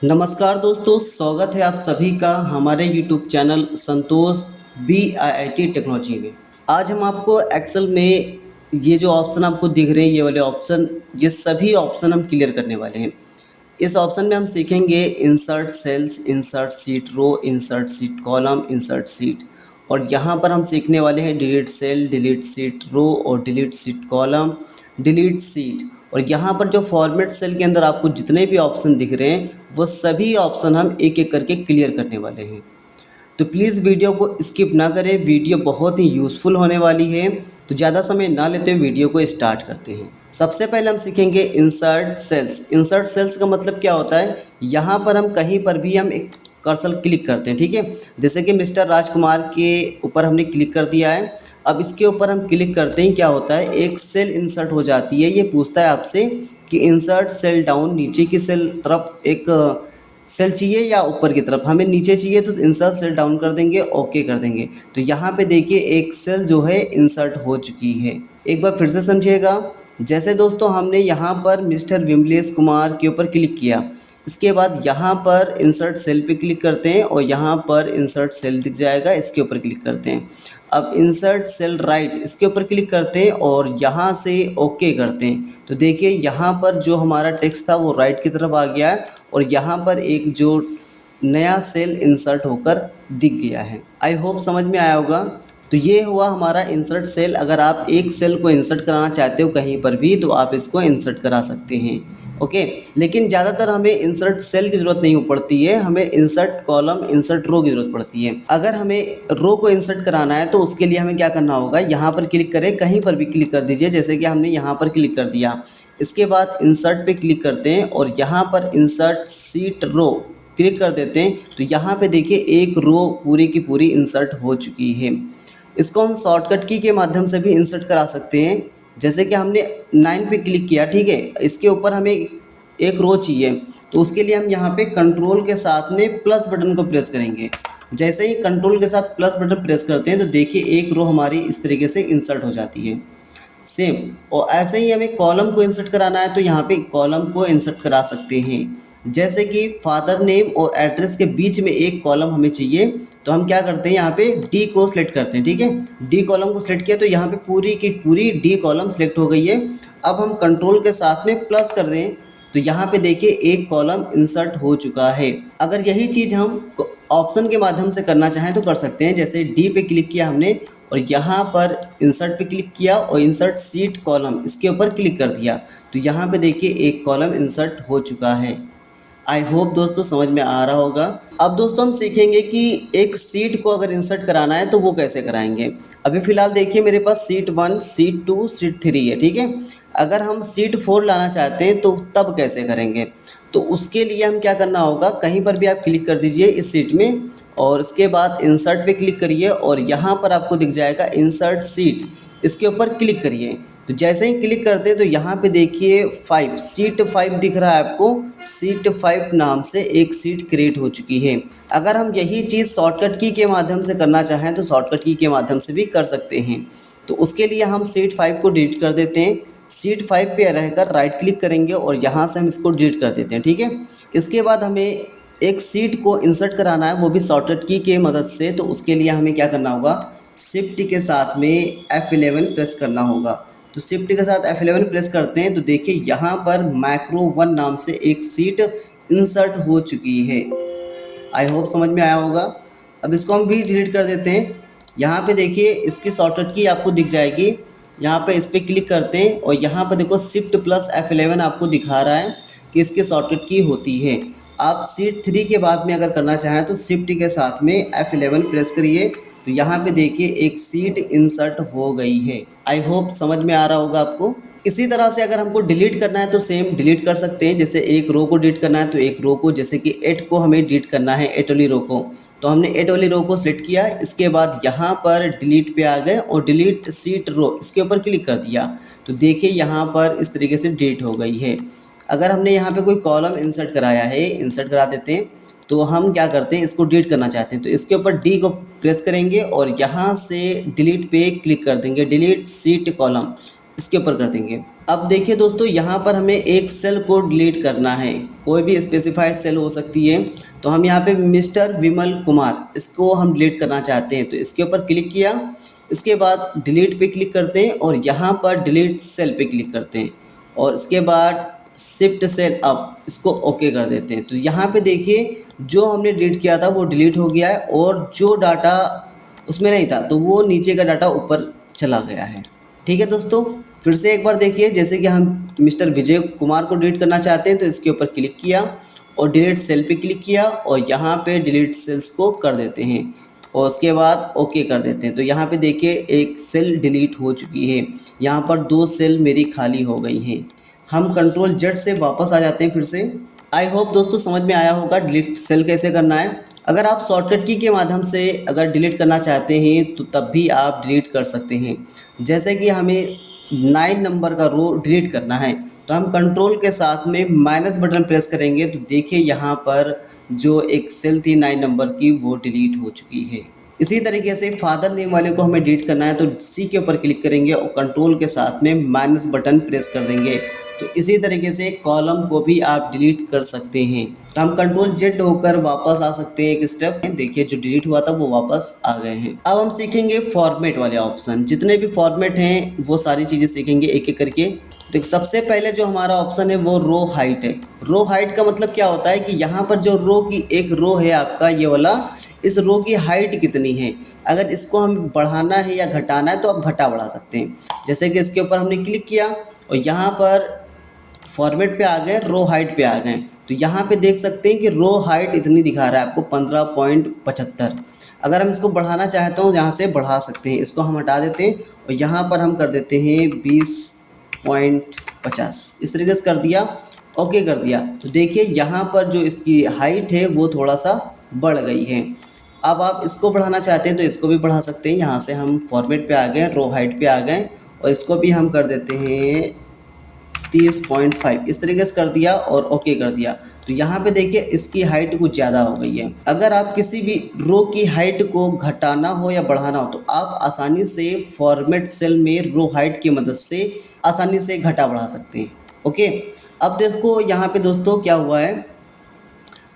नमस्कार दोस्तों, स्वागत है आप सभी का हमारे यूट्यूब चैनल संतोष BIIT टेक्नोलॉजी में। आज हम आपको एक्सेल में ये जो ऑप्शन आपको दिख रहे हैं, ये वाले ऑप्शन, ये सभी ऑप्शन हम क्लियर करने वाले हैं। इस ऑप्शन में हम सीखेंगे insert cells, insert sheet row, insert sheet column, insert sheet. और यहाँ पर हम सीखने वाले हैं delete cell, delete sheet row और delete sheet column, delete sheet. और यहाँ पर जो फॉर्मेट सेल के अंदर आपको जितने भी ऑप्शन दिख रहे हैं, वो सभी ऑप्शन हम एक एक करके क्लियर करने वाले हैं। तो प्लीज़ वीडियो को स्किप ना करें, वीडियो बहुत ही यूज़फुल होने वाली है। तो ज़्यादा समय ना लेते हुए वीडियो को स्टार्ट करते हैं। सबसे पहले हम सीखेंगे इंसर्ट सेल्स। इंसर्ट सेल्स का मतलब क्या होता है, यहाँ पर हम कहीं पर भी हम एक कर्सर क्लिक करते हैं, ठीक है। जैसे कि मिस्टर राजकुमार के ऊपर हमने क्लिक कर दिया है। अब इसके ऊपर हम क्लिक करते ही क्या होता है, एक सेल इंसर्ट हो जाती है। ये पूछता है आपसे कि इंसर्ट सेल डाउन, नीचे की सेल तरफ एक सेल चाहिए या ऊपर की तरफ। हमें नीचे चाहिए तो इंसर्ट सेल डाउन कर देंगे, ओके कर देंगे। तो यहाँ पे देखिए एक सेल जो है इंसर्ट हो चुकी है। एक बार फिर से समझिएगा। जैसे दोस्तों हमने यहाँ पर मिस्टर विमलेश कुमार के ऊपर क्लिक किया, इसके बाद यहाँ पर इंसर्ट सेल पे क्लिक करते हैं और यहाँ पर इंसर्ट सेल दिख जाएगा, इसके ऊपर क्लिक करते हैं। अब इंसर्ट सेल राइट, इसके ऊपर क्लिक करते हैं और यहाँ से ओके करते हैं। तो देखिए यहाँ पर जो हमारा टेक्स्ट था वो राइट की तरफ आ गया है और यहाँ पर एक जो नया सेल इंसर्ट होकर दिख गया है। आई होप समझ में आया होगा। तो ये हुआ हमारा इंसर्ट सेल। अगर आप एक सेल को इंसर्ट कराना चाहते हो कहीं पर भी, तो आप इसको इंसर्ट करा सकते हैं, ओके। लेकिन ज़्यादातर हमें इंसर्ट सेल की ज़रूरत नहीं पड़ती है, हमें इंसर्ट कॉलम, इंसर्ट रो की ज़रूरत पड़ती है। अगर हमें रो को इंसर्ट कराना है तो उसके लिए हमें क्या करना होगा, यहाँ पर क्लिक करें, कहीं पर भी क्लिक कर दीजिए। जैसे कि हमने यहाँ पर क्लिक कर दिया, इसके बाद इंसर्ट पे क्लिक करते हैं और यहाँ पर इंसर्ट सीट रो क्लिक कर देते हैं। तो यहाँ पे देखिए एक रो पूरी की पूरी इंसर्ट हो चुकी है। इसको हम शॉर्टकट की के माध्यम से भी इंसर्ट करा सकते हैं। जैसे कि हमने 9 पे क्लिक किया, ठीक है, इसके ऊपर हमें एक रो चाहिए, तो उसके लिए हम यहाँ पे कंट्रोल के साथ में प्लस बटन को प्रेस करेंगे। जैसे ही कंट्रोल के साथ प्लस बटन प्रेस करते हैं तो देखिए एक रो हमारी इस तरीके से इंसर्ट हो जाती है, सेम। और ऐसे ही हमें कॉलम को इंसर्ट कराना है तो यहाँ पे कॉलम को इंसर्ट करा सकते हैं। जैसे कि फादर नेम और एड्रेस के बीच में एक कॉलम हमें चाहिए, तो हम क्या करते हैं, यहाँ पे डी को सिलेक्ट करते हैं, ठीक है। डी कॉलम को सिलेक्ट किया तो यहाँ पे पूरी की पूरी डी कॉलम सिलेक्ट हो गई है। अब हम कंट्रोल के साथ में प्लस कर दें तो यहाँ पे देखिए एक कॉलम इंसर्ट हो चुका है। अगर यही चीज़ हम ऑप्शन के माध्यम से करना चाहें तो कर सकते हैं। जैसे डी पे क्लिक किया हमने और यहाँ पर इंसर्ट पे क्लिक किया और इंसर्ट सीट कॉलम, इसके ऊपर क्लिक कर दिया, तो यहाँ पे देखिए एक कॉलम इंसर्ट हो चुका है। आई होप दोस्तों समझ में आ रहा होगा। अब दोस्तों हम सीखेंगे कि एक सीट को अगर इंसर्ट कराना है तो वो कैसे कराएंगे। अभी फ़िलहाल देखिए मेरे पास सीट 1, सीट 2, सीट 3 है, ठीक है। अगर हम सीट 4 लाना चाहते हैं तो तब कैसे करेंगे, तो उसके लिए हम क्या करना होगा, कहीं पर भी आप क्लिक कर दीजिए इस सीट में और इसके बाद इंसर्ट पे क्लिक करिए और यहाँ पर आपको दिख जाएगा इंसर्ट सीट, इसके ऊपर क्लिक करिए। तो जैसे ही क्लिक करते हैं तो यहाँ पे देखिए 5, सीट 5 दिख रहा है आपको। सीट 5 नाम से एक सीट क्रिएट हो चुकी है। अगर हम यही चीज़ शॉर्टकट की के माध्यम से करना चाहें तो शॉर्टकट की के माध्यम से भी कर सकते हैं। तो उसके लिए हम सीट 5 को डिलीट कर देते हैं। सीट 5 पे रहकर राइट क्लिक करेंगे और यहाँ से हम इसको डिलीट कर देते हैं, ठीक है। इसके बाद हमें एक सीट को इंसर्ट कराना है, वो भी शॉर्टकट की के मदद से। तो उसके लिए हमें क्या करना होगा, शिफ्ट के साथ में F11 प्रेस करना होगा। तो शिफ्ट के साथ F11 प्रेस करते हैं तो देखिए यहाँ पर माइक्रो 1 नाम से एक सीट इंसर्ट हो चुकी है। आई होप समझ में आया होगा। अब इसको हम भी डिलीट कर देते हैं। यहाँ पे देखिए इसकी शॉर्टकट की आपको दिख जाएगी, यहाँ पे इस पर क्लिक करते हैं और यहाँ पर देखो शिफ्ट प्लस F11 आपको दिखा रहा है कि इसकी शॉर्टकट की होती है। आप सीट 3 के बाद में अगर करना चाहें तो शिफ्ट के साथ में F11 प्रेस करिए, तो यहाँ पे देखिए एक सीट इंसर्ट हो गई है। आई होप समझ में आ रहा होगा आपको। इसी तरह से अगर हमको डिलीट करना है तो सेम डिलीट कर सकते हैं। जैसे एक रो को डिलीट करना है तो एक रो को, जैसे कि 8 को हमें डिलीट करना है, 8 वाली रो को, तो हमने 8 वाली रो को सिलेक्ट किया। इसके बाद यहाँ पर डिलीट पे आ गए और डिलीट सीट रो, इसके ऊपर क्लिक कर दिया, तो देखिए यहाँ पर इस तरीके से डिलीट हो गई है। अगर हमने यहाँ पे कोई कॉलम इंसर्ट कराया है, इंसर्ट करा देते हैं, तो हम क्या करते हैं, इसको डिलीट करना चाहते हैं तो इसके ऊपर डी को प्रेस करेंगे और यहाँ से डिलीट पे क्लिक कर देंगे, डिलीट सीट कॉलम। इसके ऊपर कर देंगे। अब देखिए दोस्तों, यहाँ पर हमें एक सेल को डिलीट करना है, कोई भी स्पेसिफाइड सेल हो सकती है। तो हम यहाँ पे मिस्टर विमल कुमार, इसको हम डिलीट करना चाहते हैं, तो इसके ऊपर क्लिक किया। इसके बाद डिलीट पे क्लिक करते हैं और यहाँ पर डिलीट सेल पे क्लिक करते हैं और इसके बाद शिफ्ट सेल अप, इसको ओके कर देते हैं। तो यहाँ पे देखिए जो हमने डिलीट किया था वो डिलीट हो गया है और जो डाटा उसमें नहीं था तो वो नीचे का डाटा ऊपर चला गया है। ठीक है दोस्तों, फिर से एक बार देखिए, जैसे कि हम मिस्टर विजय कुमार को डिलीट करना चाहते हैं तो इसके ऊपर क्लिक किया और डिलीट सेल पे क्लिक किया और यहाँ पे डिलीट सेल्स को कर देते हैं और उसके बाद ओके कर देते हैं। तो यहाँ पे देखिए एक सेल डिलीट हो चुकी है, यहाँ पर 2 सेल मेरी खाली हो गई हैं। हम कंट्रोल जेड से वापस आ जाते हैं फिर से। आई होप दोस्तों समझ में आया होगा डिलीट सेल कैसे करना है। अगर आप शॉर्टकट की के माध्यम से अगर डिलीट करना चाहते हैं तो तब भी आप डिलीट कर सकते हैं। जैसे कि हमें 9 नंबर का रो डिलीट करना है तो हम कंट्रोल के साथ में माइनस बटन प्रेस करेंगे तो देखिए यहाँ पर जो एक सेल थी 9 नंबर की वो डिलीट हो चुकी है। इसी तरीके से फादर नेम वाले को हमें डिलीट करना है तो सी के ऊपर क्लिक करेंगे और कंट्रोल के साथ में माइनस बटन प्रेस कर देंगे। तो इसी तरीके से कॉलम को भी आप डिलीट कर सकते हैं। तो हम कंट्रोल जेड होकर वापस आ सकते हैं एक स्टेप। देखिए जो डिलीट हुआ था वो वापस आ गए हैं। अब हम सीखेंगे फॉर्मेट वाले ऑप्शन, जितने भी फॉर्मेट हैं वो सारी चीज़ें सीखेंगे एक एक करके। तो सबसे पहले जो हमारा ऑप्शन है वो रो हाइट है। रो हाइट का मतलब क्या होता है कि यहाँ पर जो रो की एक रो है आपका ये वाला, इस रो की हाइट कितनी है, अगर इसको हम बढ़ाना है या घटाना है तो आप घटा बढ़ा सकते हैं। जैसे कि इसके ऊपर हमने क्लिक किया और यहाँ पर फॉर्मेट पे आ गए, रो हाइट पे आ गए। तो यहाँ पे देख सकते हैं कि रो हाइट इतनी दिखा रहा है आपको 15.75। अगर हम इसको बढ़ाना चाहते हो यहाँ से बढ़ा सकते हैं, इसको हम हटा देते हैं और यहाँ पर हम कर देते हैं 20.50। इस तरीके से कर दिया, ओके कर दिया। तो देखिए यहाँ पर जो इसकी हाइट है वो थोड़ा सा बढ़ गई है। अब आप इसको बढ़ाना चाहते हैं तो इसको भी बढ़ा सकते हैं। यहाँ से हम फॉर्मेट पे आ गए, रो हाइट पे आ गए और इसको भी हम कर देते हैं 30.5। इस तरीके से कर दिया और ओके कर दिया। तो यहाँ पे देखिए इसकी हाइट कुछ ज़्यादा हो गई है। अगर आप किसी भी रो की हाइट को घटाना हो या बढ़ाना हो तो आप आसानी से फॉर्मेट सेल में रो हाइट की मदद से आसानी से घटा बढ़ा सकते हैं। ओके, अब देखो यहाँ पे दोस्तों क्या हुआ है।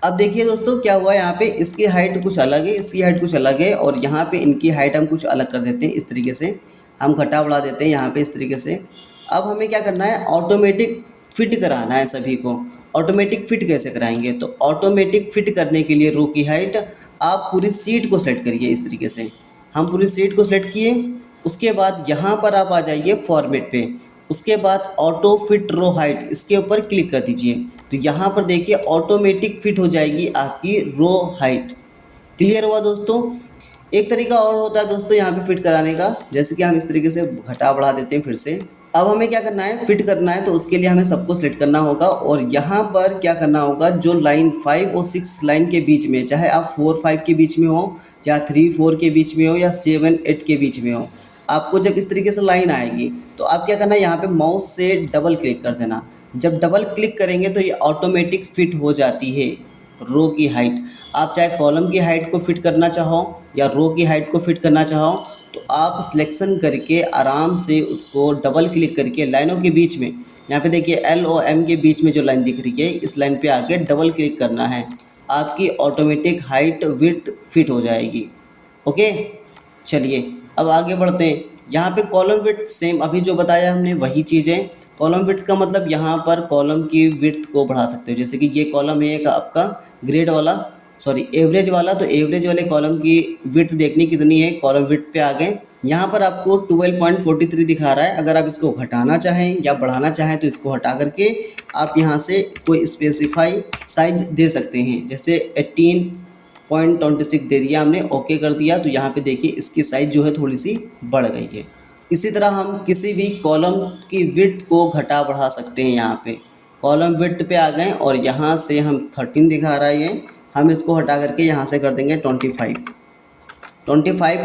अब देखिए दोस्तों क्या हुआ है, यहाँ पे इसकी हाइट कुछ अलग है, इसकी हाइट कुछ अलग है और यहाँ पे इनकी हाइट हम कुछ अलग कर देते हैं। इस तरीके से हम घटा बढ़ा देते हैं यहाँ पे इस तरीके से। अब हमें क्या करना है, ऑटोमेटिक फिट कराना है सभी को। ऑटोमेटिक फिट कैसे कराएंगे, तो ऑटोमेटिक फिट करने के लिए रो की हाइट आप पूरी सीट को सेलेक्ट करिए। इस तरीके से हम पूरी सीट को सेलेक्ट किए, उसके बाद यहाँ पर आप आ जाइए फॉर्मेट पे, उसके बाद ऑटो फिट रो हाइट इसके ऊपर क्लिक कर दीजिए। तो यहाँ पर देखिए ऑटोमेटिक फिट हो जाएगी आपकी रो हाइट। क्लियर हुआ दोस्तों। एक तरीका और होता है दोस्तों यहाँ पे फिट कराने का, जैसे कि हम इस तरीके से घटा बढ़ा देते हैं फिर से। अब हमें क्या करना है, फिट करना है तो उसके लिए हमें सबको सेलेक्ट करना होगा और यहाँ पर क्या करना होगा, जो लाइन 5 और 6 लाइन के बीच में, चाहे आप 4-5 के बीच में हो या 3-4 के बीच में हो या 7-8 के बीच में हो, आपको जब इस तरीके से लाइन आएगी तो आप क्या करना है, यहाँ पे माउस से डबल क्लिक कर देना। जब डबल क्लिक करेंगे तो ये ऑटोमेटिक फिट हो जाती है रो की हाइट। आप चाहे कॉलम की हाइट को फिट करना चाहो या रो की हाइट को फिट करना चाहो तो आप सिलेक्शन करके आराम से उसको डबल क्लिक करके लाइनों के बीच में, यहाँ पे देखिए एल और एम के बीच में जो लाइन दिख रही है इस लाइन पे आके डबल क्लिक करना है, आपकी ऑटोमेटिक हाइट विड्थ फिट हो जाएगी। ओके, चलिए अब आगे बढ़ते हैं। यहाँ पे कॉलम विड्थ सेम अभी जो बताया हमने वही चीज़ है। कॉलम विड्थ का मतलब यहाँ पर कॉलम की विड्थ को बढ़ा सकते हो। जैसे कि ये कॉलम है एक आपका ग्रेड वाला, सॉरी एवरेज वाला, तो एवरेज वाले कॉलम की विड्थ देखनी कितनी है, कॉलम विड्थ पे आ गए। यहाँ पर आपको 12.43 दिखा रहा है। अगर आप इसको घटाना चाहें या बढ़ाना चाहें तो इसको हटा करके आप यहाँ से कोई स्पेसिफाई साइज दे सकते हैं। जैसे 18.26 दे दिया हमने, ओके कर दिया। तो यहाँ पे देखिए इसकी साइज़ जो है थोड़ी सी बढ़ गई है। इसी तरह हम किसी भी कॉलम की विड्थ को घटा बढ़ा सकते हैं। यहाँ पे कॉलम विड्थ पे आ गए और यहाँ से हम 13 दिखा रहा है ये, हम इसको हटा करके यहाँ से कर देंगे 25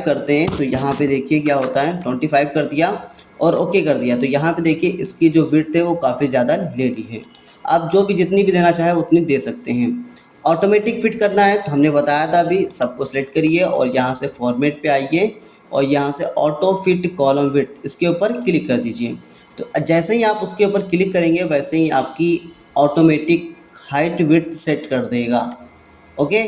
करते हैं। तो यहाँ पे देखिए क्या होता है, 25 कर दिया और ओके कर दिया। तो यहाँ पे देखिए इसकी जो विड्थ है वो काफ़ी ज़्यादा ले ली है। आप जो भी जितनी भी देना चाहे उतनी दे सकते हैं। ऑटोमेटिक फिट करना है तो हमने बताया था अभी, सबको सेलेक्ट करिए और यहाँ से फॉर्मेट पे आइए और यहाँ से ऑटो फिट कॉलम विड्थ इसके ऊपर क्लिक कर दीजिए। तो जैसे ही आप उसके ऊपर क्लिक करेंगे वैसे ही आपकी ऑटोमेटिक हाइट विड्थ सेट कर देगा। ओके,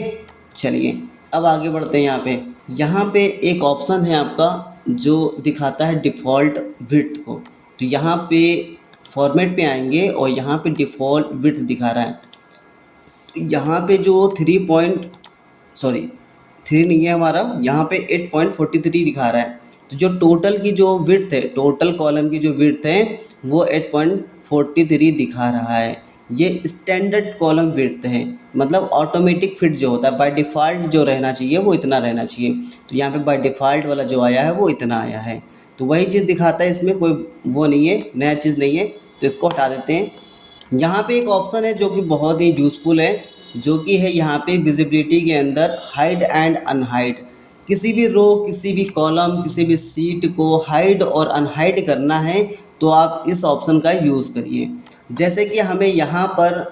चलिए अब आगे बढ़ते हैं। यहाँ पे एक ऑप्शन है आपका जो दिखाता है डिफ़ॉल्ट विड्थ को। तो यहाँ पे फॉर्मेट पे आएंगे और यहाँ पे डिफ़ॉल्ट विड्थ दिखा रहा है। यहाँ पे जो 3 नहीं है हमारा, यहाँ पे 8.43 दिखा रहा है। तो जो टोटल की जो विड्थ है, टोटल कॉलम की जो विड्थ है वो 8.43 दिखा रहा है। ये स्टैंडर्ड कॉलम विड्थ है, मतलब ऑटोमेटिक फिट जो होता है बाय डिफ़ॉल्ट जो रहना चाहिए वो इतना रहना चाहिए। तो यहाँ पे बाय डिफ़ॉल्ट वाला जो आया है वो इतना आया है। तो वही चीज़ दिखाता है, इसमें कोई वो नहीं है, नया चीज़ नहीं है। तो इसको हटा देते हैं। यहाँ पे एक ऑप्शन है जो कि बहुत ही यूज़फुल है, जो कि है यहाँ पे विजिबिलिटी के अंदर हाइड एंड अनहाइड। किसी भी रो, किसी भी कॉलम, किसी भी सीट को हाइड और अनहाइड करना है तो आप इस ऑप्शन का यूज़ करिए। जैसे कि हमें यहाँ पर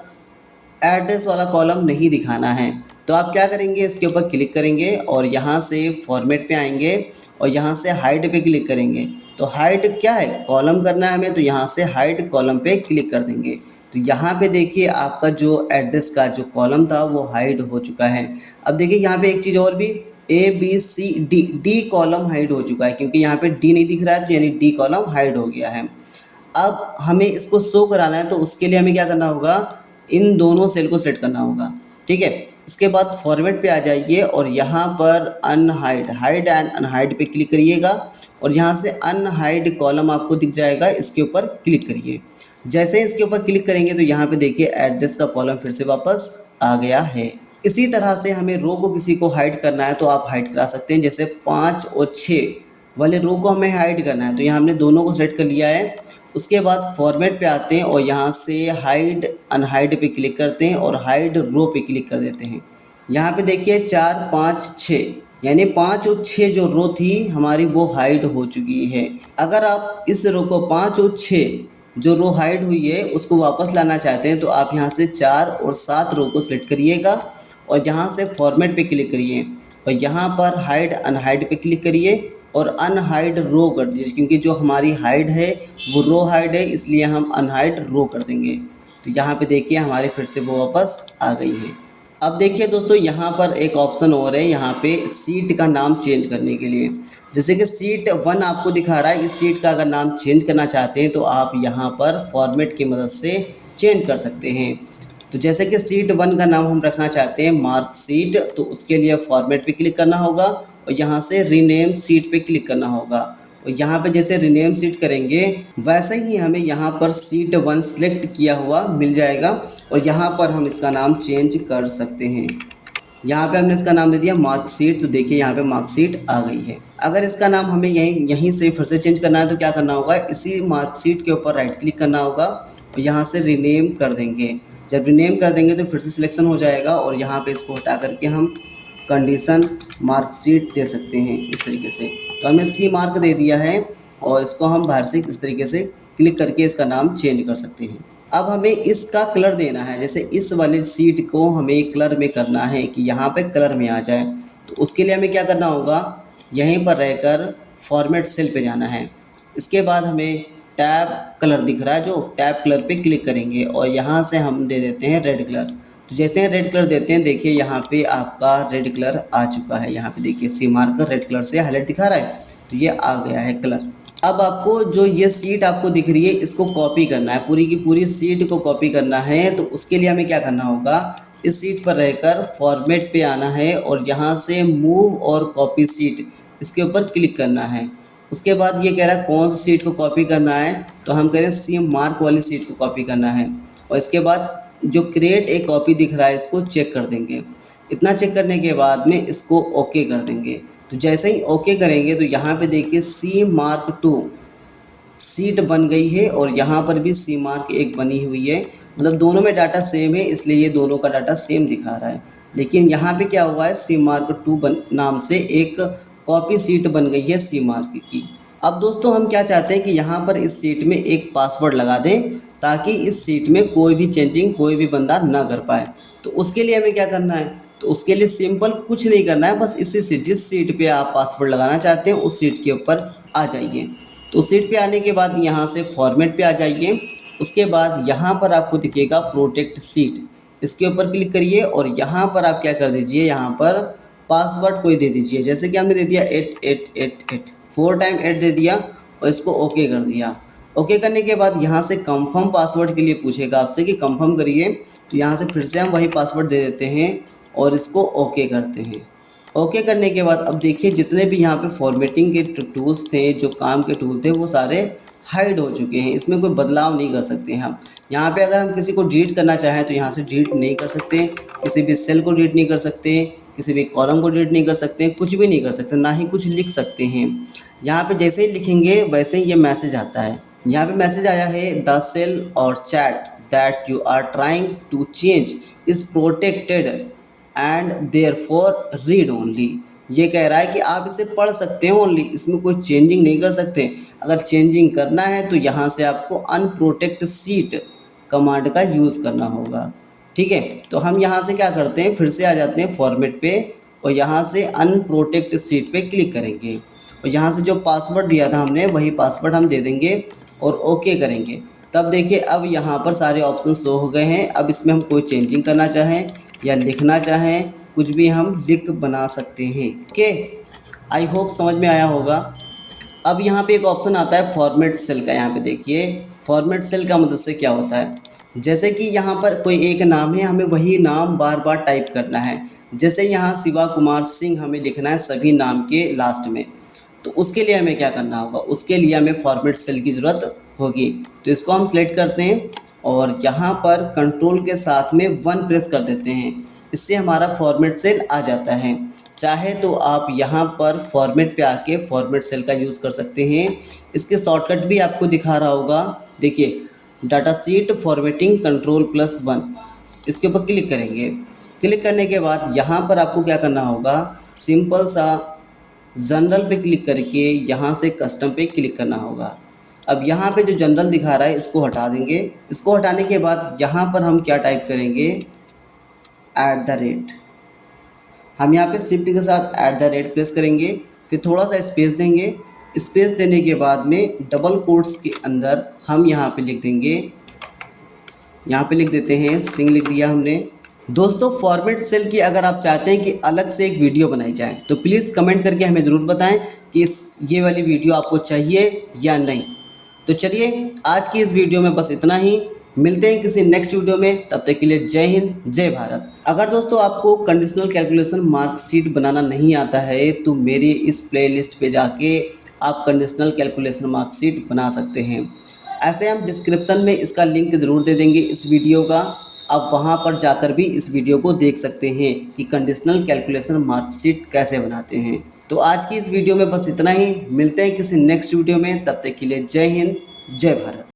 एड्रेस वाला कॉलम नहीं दिखाना है तो आप क्या करेंगे, इसके ऊपर क्लिक करेंगे और यहाँ से फॉर्मेट पे आएंगे और यहाँ से हाइड पे क्लिक करेंगे। तो हाइड क्या है, कॉलम करना है हमें, तो यहाँ से हाइड कॉलम पे क्लिक कर देंगे। तो यहाँ पे देखिए आपका जो एड्रेस का जो कॉलम था वो हाइड हो चुका है। अब देखिए यहाँ पे एक चीज़ और भी, ABCD कॉलम हाइड हो चुका है, क्योंकि यहाँ पे डी नहीं दिख रहा है तो यानी डी कॉलम हाइड हो गया है। अब हमें इसको शो कराना है तो उसके लिए हमें क्या करना होगा, इन दोनों सेल को सेलेक्ट करना होगा। ठीक है, इसके बाद फॉर्मेट पे आ जाइए और यहाँ पर अनहाइड, हाइड एंड अनहाइड पे क्लिक करिएगा और यहाँ से अनहाइड कॉलम आपको दिख जाएगा, इसके ऊपर क्लिक करिए। जैसे ही इसके ऊपर क्लिक करेंगे तो यहाँ पे देखिए एड्रेस का कॉलम फिर से वापस आ गया है। इसी तरह से हमें रो को किसी को हाइड करना है तो आप हाइड करा सकते हैं। जैसे 5 और 6 वाले रो को हमें हाइड करना है तो यहाँ हमने दोनों को सेलेक्ट कर लिया है। उसके बाद फॉर्मेट पे आते हैं और यहाँ से हाइड अनहाइड पे क्लिक करते हैं और हाइड रो पे क्लिक कर देते हैं। यहाँ पे देखिए 4 5 6 यानी 5 और 6 जो रो थी हमारी वो हाइड हो चुकी है। अगर आप इस रो को 5 और 6 जो रो हाइड हुई है उसको वापस लाना चाहते हैं तो आप यहाँ से 4 और 7 रो को सेलेक्ट करिएगा और यहाँ से फॉर्मेट पे क्लिक करिए और यहाँ पर हाइड अनहाइड पे क्लिक करिए और अनहाइड रो कर दीजिए, क्योंकि जो हमारी हाइड है वो रो हाइड है, इसलिए हम अनहाइड रो कर देंगे। तो यहाँ पे देखिए हमारे फिर से वो वापस आ गई है। अब देखिए दोस्तों यहाँ पर एक ऑप्शन और है, यहाँ पे सीट का नाम चेंज करने के लिए। जैसे कि सीट 1 आपको दिखा रहा है, इस सीट का अगर नाम चेंज करना चाहते हैं तो आप यहाँ पर फॉर्मेट की मदद से चेंज कर सकते हैं। तो जैसे कि सीट 1 का नाम हम रखना चाहते हैं मार्क सीट, तो उसके लिए फॉर्मेट पे क्लिक करना होगा और यहाँ से रीनेम सीट पे क्लिक करना होगा। और यहाँ पे जैसे रीनेम सीट करेंगे वैसे ही हमें यहाँ पर सीट 1 सिलेक्ट किया हुआ मिल जाएगा और यहाँ पर हम इसका नाम चेंज कर सकते हैं। यहाँ पे हमने इसका नाम दे दिया मार्कशीट, तो देखिए यहाँ पे मार्कशीट आ गई है। अगर इसका नाम हमें यहीं से फिर से चेंज करना है तो क्या करना होगा, इसी मार्कशीट के ऊपर राइट क्लिक करना होगा और यहाँ से रीनेम कर देंगे। जब रीनेम कर देंगे तो फिर से सिलेक्शन हो जाएगा और यहाँ पे इसको हटा करके हम कंडीशन मार्कशीट दे सकते हैं इस तरीके से। तो हमने सी मार्क दे दिया है और इसको हम बाहर से इस तरीके से क्लिक करके इसका नाम चेंज कर सकते हैं। अब हमें इसका कलर देना है, जैसे इस वाले सीट को हमें कलर में करना है कि यहाँ पे कलर में आ जाए। तो उसके लिए हमें क्या करना होगा, यहीं पर रहकर फॉर्मेट सेल पे जाना है। इसके बाद हमें टैब कलर दिख रहा है, जो टैब कलर पे क्लिक करेंगे और यहाँ से हम दे देते हैं रेड कलर। तो जैसे ही रेड कलर देते हैं देखिए यहाँ पे आपका रेड कलर आ चुका है। यहाँ पे देखिए सी मार्कर रेड कलर से हाईलाइट दिखा रहा है, तो ये आ गया है कलर। अब आपको जो ये सीट आपको दिख रही है इसको कॉपी करना है, पूरी की पूरी सीट को कॉपी करना है। तो उसके लिए हमें क्या करना होगा, इस सीट पर रहकर फॉर्मेट पे आना है और यहाँ से मूव और कॉपी सीट इसके ऊपर क्लिक करना है। उसके बाद ये कह रहा है कौन सी सीट को कॉपी करना है, तो हम कह रहे हैं सी मार्क वाली सीट को कॉपी करना है। और इसके बाद जो क्रिएट एक कॉपी दिख रहा है इसको चेक कर देंगे। इतना चेक करने के बाद में इसको ओके कर देंगे। तो जैसे ही ओके करेंगे तो यहाँ पे देखिए सी मार्क 2 सीट बन गई है और यहाँ पर भी सी मार्क 1 बनी हुई है। मतलब दोनों में डाटा सेम है, इसलिए ये दोनों का डाटा सेम दिखा रहा है। लेकिन यहाँ पे क्या हुआ है, सी मार्क 2 नाम से एक कॉपी सीट बन गई है सी मार्क की। अब दोस्तों हम क्या चाहते हैं कि यहाँ पर इस सीट में एक पासवर्ड लगा दें ताकि इस सीट में कोई भी चेंजिंग कोई भी बंदा ना कर पाए। तो उसके लिए हमें क्या करना है, तो उसके लिए सिंपल कुछ नहीं करना है, बस इसी सीट जिस सीट पे आप पासवर्ड लगाना चाहते हैं उस सीट के ऊपर आ जाइए। तो सीट पे आने के बाद यहाँ से फॉर्मेट पे आ जाइए। उसके बाद यहाँ पर आपको दिखेगा प्रोटेक्ट सीट, इसके ऊपर क्लिक करिए और यहाँ पर आप क्या कर दीजिए, यहाँ पर पासवर्ड कोई दे दीजिए। जैसे कि हमने दे दिया 8888, 4 टाइम 8 दे दिया और इसको ओके कर दिया। ओके करने के बाद यहाँ से कंफर्म पासवर्ड के लिए पूछेगा आपसे कि कंफर्म करिए, तो यहाँ से फिर से हम वही पासवर्ड दे देते हैं और इसको ओके करते हैं। ओके करने के बाद अब देखिए जितने भी यहाँ पे फॉर्मेटिंग के टूल्स थे, जो काम के टूल थे, वो सारे हाइड हो चुके हैं। इसमें कोई बदलाव नहीं कर सकते हैं हम। यहाँ पे अगर हम किसी को डिलीट करना चाहें तो यहाँ से डिलीट नहीं कर सकते, किसी भी सेल को डिलीट नहीं कर सकते, किसी भी कॉलम को डिलीट नहीं कर सकते, कुछ भी नहीं कर सकते, ना ही कुछ लिख सकते हैं। यहाँ पे जैसे ही लिखेंगे वैसे ही ये मैसेज आता है। यहाँ पे मैसेज आया है, the cell or chart that you are trying to change is protected and therefore read only. ये कह रहा है कि आप इसे पढ़ सकते हो ओनली, इसमें कोई चेंजिंग नहीं कर सकते। अगर चेंजिंग करना है तो यहाँ से आपको अनप्रोटेक्ट सीट कमांड का यूज़ करना होगा। ठीक है, तो हम यहाँ से क्या करते हैं, फिर से आ जाते हैं फॉर्मेट पे और यहाँ से अनप्रोटेक्ट सीट पे क्लिक करेंगे और यहाँ से जो पासवर्ड दिया था हमने वही पासवर्ड हम दे देंगे और ओके करेंगे। तब देखिए अब यहाँ पर सारे ऑप्शन शो हो गए हैं। अब इसमें हम कोई चेंजिंग करना चाहें या लिखना चाहें, कुछ भी हम लिख बना सकते हैं। ओके, आई होप समझ में आया होगा। अब यहाँ पे एक ऑप्शन आता है फॉर्मेट सेल का। यहाँ पे देखिए फॉर्मेट सेल का मदद से क्या होता है, जैसे कि यहाँ पर कोई एक नाम है, हमें वही नाम बार बार टाइप करना है। जैसे यहाँ शिवा कुमार सिंह हमें लिखना है सभी नाम के लास्ट में, तो उसके लिए हमें क्या करना होगा, उसके लिए हमें फॉर्मेट सेल की ज़रूरत होगी। तो इसको हम सेलेक्ट करते हैं और यहाँ पर कंट्रोल के साथ में 1 प्रेस कर देते हैं, इससे हमारा फॉर्मेट सेल आ जाता है। चाहे तो आप यहाँ पर फॉर्मेट पे आके फॉर्मेट सेल का यूज़ कर सकते हैं। इसके शॉर्टकट भी आपको दिखा रहा होगा, देखिए डाटा शीट फॉर्मेटिंग कंट्रोल+1, इसके ऊपर क्लिक करेंगे। क्लिक करने के बाद यहाँ पर आपको क्या करना होगा, सिंपल सा जनरल पे क्लिक करके यहाँ से कस्टम पे क्लिक करना होगा। अब यहाँ पे जो जनरल दिखा रहा है इसको हटा देंगे। इसको हटाने के बाद यहाँ पर हम क्या टाइप करेंगे, @ हम यहाँ पे शिफ्ट के साथ @ प्रेस करेंगे, फिर थोड़ा सा स्पेस देंगे। स्पेस देने के बाद में डबल कोट्स के अंदर हम यहाँ पे लिख देंगे, यहाँ पे लिख देते हैं सिंह, लिख दिया हमने। दोस्तों फॉर्मेट सेल की अगर आप चाहते हैं कि अलग से एक वीडियो बनाई जाए तो प्लीज़ कमेंट करके हमें ज़रूर बताएं कि ये वाली वीडियो आपको चाहिए या नहीं। तो चलिए आज की इस वीडियो में बस इतना ही, मिलते हैं किसी नेक्स्ट वीडियो में, तब तक के लिए जय हिंद जय भारत। अगर दोस्तों आपको कंडीशनल कैलकुलेशन मार्कशीट बनाना नहीं आता है तो मेरी इस प्लेलिस्ट पे जाके आप कंडीशनल कैलकुलेशन मार्कशीट बना सकते हैं। ऐसे हम डिस्क्रिप्शन में इसका लिंक ज़रूर दे देंगे इस वीडियो का, आप वहां पर जाकर भी इस वीडियो को देख सकते हैं कि कंडीशनल कैलकुलेशन मार्कशीट कैसे बनाते हैं। तो आज की इस वीडियो में बस इतना ही, मिलते हैं किसी नेक्स्ट वीडियो में, तब तक के लिए जय हिंद जय भारत।